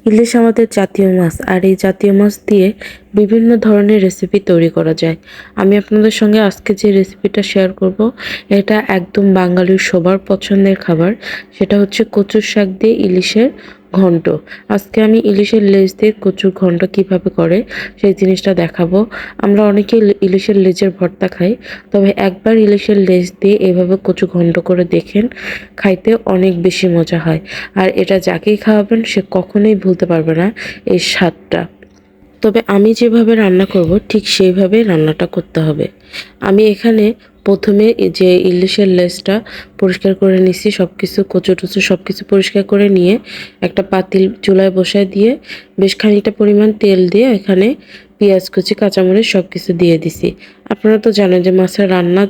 ইলিশ আমাদের জাতীয় মাছ, আর এই জাতীয় মাছ দিয়ে বিভিন্ন ধরনের রেসিপি তৈরি করা যায়। আমি আপনাদের সঙ্গে আজকে যে রেসিপিটা শেয়ার করব, এটা একদম বাঙালির সবার পছন্দের খাবার। সেটা হচ্ছে কচুর শাক দিয়ে ইলিশের ঘন্ট। আজকে আমি ইলিশের লেজ দিয়ে কচুর ঘন্ট কিভাবে করে সেই জিনিসটা দেখাবো। আমরা অনেকে ইলিশের লেজের ভর্তা খাই, তবে একবার ইলিশের লেজ দিয়ে এভাবে কচু ঘন্ট করে দেখেন, খাইতে অনেক বেশি মজা হয়। আর এটা যাকেই খাওয়াবেন সে কখনোই ভুলতে পারবে না এই স্বাদটা। তবে আমি যেভাবে রান্না করব ঠিক সেইভাবেই রান্নাটা করতে হবে। আমি এখানে প্রথমে এই যে ইলিশের লেজটা পরিষ্কার করে নিছি, সব কিছু কচু টচু সব কিছু পরিষ্কার করে নিয়ে একটা পাতিল চুলায় বসায় দিয়ে বেশ খানিকটা পরিমাণ তেল দিয়ে এখানে পেঁয়াজ কুচি কাঁচামরিচ সব কিছু দিয়ে দিছি। আপনারা তো জানেন যে মাছের রান্না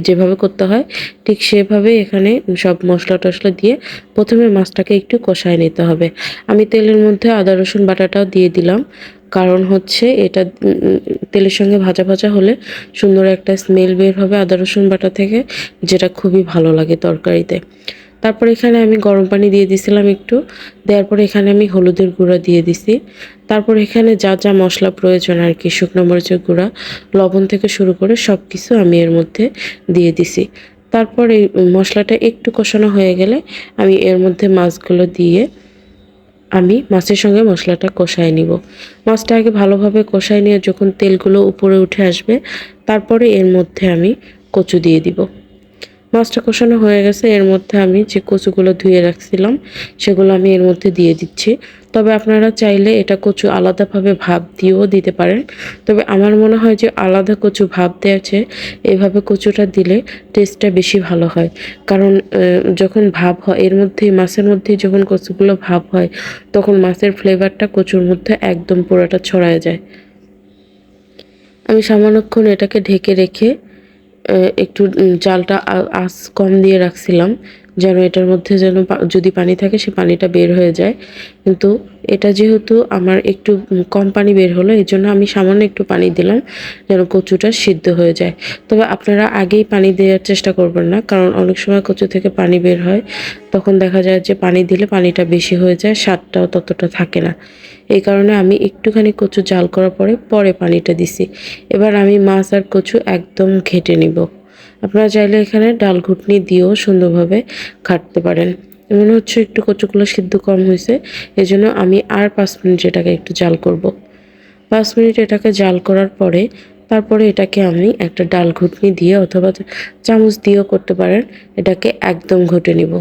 যেভাবে করতে হয় ঠিক সেভাবেই এখানে সব মশলা টশলা দিয়ে প্রথমে মাছটাকে একটু কষায় নিতে হবে। আমি তেলের মধ্যে আদা রসুন বাটাটাও দিয়ে দিলাম, কারণ হচ্ছে এটা তেলের সঙ্গে ভাজা ভাজা হলে সুন্দর একটা স্মেল বের হবে আদা রসুন বাটা থেকে, যেটা খুবই ভালো লাগে তরকারিতে। তারপর এখানে আমি গরম পানি দিয়ে দিছিলাম একটু, দেওয়ার পরে এখানে আমি হলুদের গুঁড়া দিয়ে দিছি। তারপর এখানে যা যা মশলা প্রয়োজন আর কি, শুকনো মরিচের গুঁড়া, লবণ থেকে শুরু করে সব কিছু আমি এর মধ্যে দিয়ে দিছি। তারপর এই মশলাটা একটু কষানো হয়ে গেলে আমি এর মধ্যে মাছগুলো দিয়ে আমি মাছের সঙ্গে মশলাটা কষায় নিব। মাছটা আগে ভালোভাবে কষায় নিয়ে যখন তেলগুলো উপরে উঠে আসবে, তারপরে এর মধ্যে আমি কচু দিয়ে দিব। মাছটা কষানো হয়ে গেছে, এর মধ্যে আমি যে কচুগুলো ধুয়ে রাখছিলাম সেগুলো আমি এর মধ্যে দিয়ে দিচ্ছি। তবে আপনারা চাইলে এটা কচু আলাদাভাবে ভাপ দিয়েও দিতে পারেন, তবে আমার মনে হয় যে আলাদা কচু ভাপ দেওয়ার চেয়ে এভাবে কচুটা দিলে টেস্টটা বেশি ভালো হয়। কারণ যখন ভাপ হয় এর মধ্যেই মাছের মধ্যেই যখন কচুগুলো ভাপ হয়, তখন মাছের ফ্লেভারটা কচুর মধ্যে একদম পুরোটা ছড়ায় যায়। আমি সামান্যক্ষণ এটাকে ঢেকে রেখে একটু জালটা আঁচ কম দিয়ে রাখছিলাম, যেন এটার মধ্যে যেন যদি পানি থাকে সে পানিটা বের হয়ে যায়। কিন্তু এটা যেহেতু আমার একটু কম পানি বের হলো, এই জন্য আমি সামান্য একটু পানি দিলাম যেন কচুটা সিদ্ধ হয়ে যায়। তবে আপনারা আগেই পানি দেওয়ার চেষ্টা করবেন না, কারণ অনেক সময় কচু থেকে পানি বের হয়, তখন দেখা যায় যে পানি দিলে পানিটা বেশি হয়ে যায়, স্বাদটাও ততটা থাকে না। এই কারণে আমি একটুখানি কচু জাল করার পরে পরে পানিটা দিছি। এবার আমি মাছ আর কচু একদম ঘেঁটে নিব। আপনারা চাইলে এখানে ডাল ঘুটনি দিয়েও সুন্দরভাবে ঘাঁটতে পারেন। মনে হচ্ছে একটু কচুগুলো সিদ্ধ কম হয়েছে, এজন্য আমি আর 5 মিনিট এটাকে একটু জাল করব। 5 মিনিট এটাকে জাল করার পরে তারপরে এটাকে আমি একটা ডাল ঘুটনি দিয়ে অথবা চামচ দিয়েও করতে পারেন, এটাকে একদম ঘুটে নিব।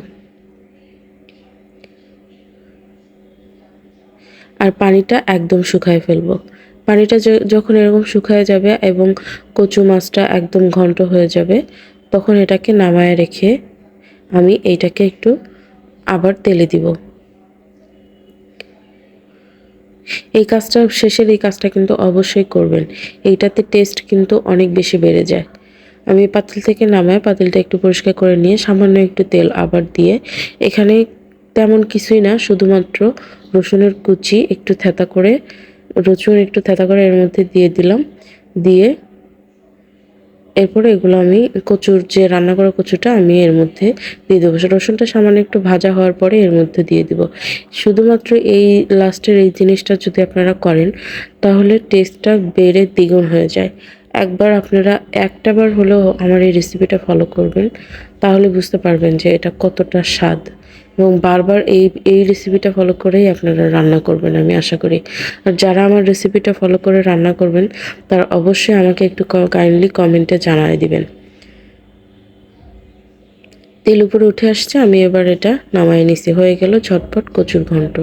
আর পানিটা একদম শুকায় ফেলবো। পানিটা যখন এরকম শুকায় যাবে এবং কচু মাছটা একদম ঘন্ট হয়ে যাবে, তখন এটাকে নামায় রেখে আমি এইটাকে একটু আবার তেলে দিব। এই কাজটা শেষের এই কাজটা কিন্তু অবশ্যই করবেন, এইটাতে টেস্ট কিন্তু অনেক বেশি বেড়ে যায়। আমি পাতিল থেকে নামায় পাতিলটা একটু পরিষ্কার করে নিয়ে সামান্য একটু তেল আবার দিয়ে এখানে তেমন কিছুই না, শুধুমাত্র রসুনের কুচি একটু থেঁতা করে, রসুন একটু থেঁতা করে এর মধ্যে দিয়ে দিলাম। দিয়ে এরপরে এগুলো আমি কচুর যে রান্না করা কচুটা আমি এর মধ্যে দিয়ে দেবো। রসুনটা সামান্য একটু ভাজা হওয়ার পরে এর মধ্যে দিয়ে দিব। শুধুমাত্র এই লাস্টের এই জিনিসটা যদি আপনারা করেন, তাহলে টেস্টটা বেড়ে দ্বিগুণ হয়ে যায়। একবার আপনারা একটাবার হলেও আমার এই রেসিপিটা ফলো করবেন, তাহলে বুঝতে পারবেন যে এটা কতটা স্বাদ। এবং বারবার এই রেসিপিটা ফলো করেই আপনারা রান্না করবেন আমি আশা করি। আর যারা আমার রেসিপিটা ফলো করে রান্না করবেন, তারা অবশ্যই আমাকে একটু কাইন্ডলি কমেন্টে জানায় দিবেন। তেল উপরে উঠে আসছে, আমি এবার এটা নামায় নিছি। হয়ে গেল ঝটপট কচুর ঘন্ট।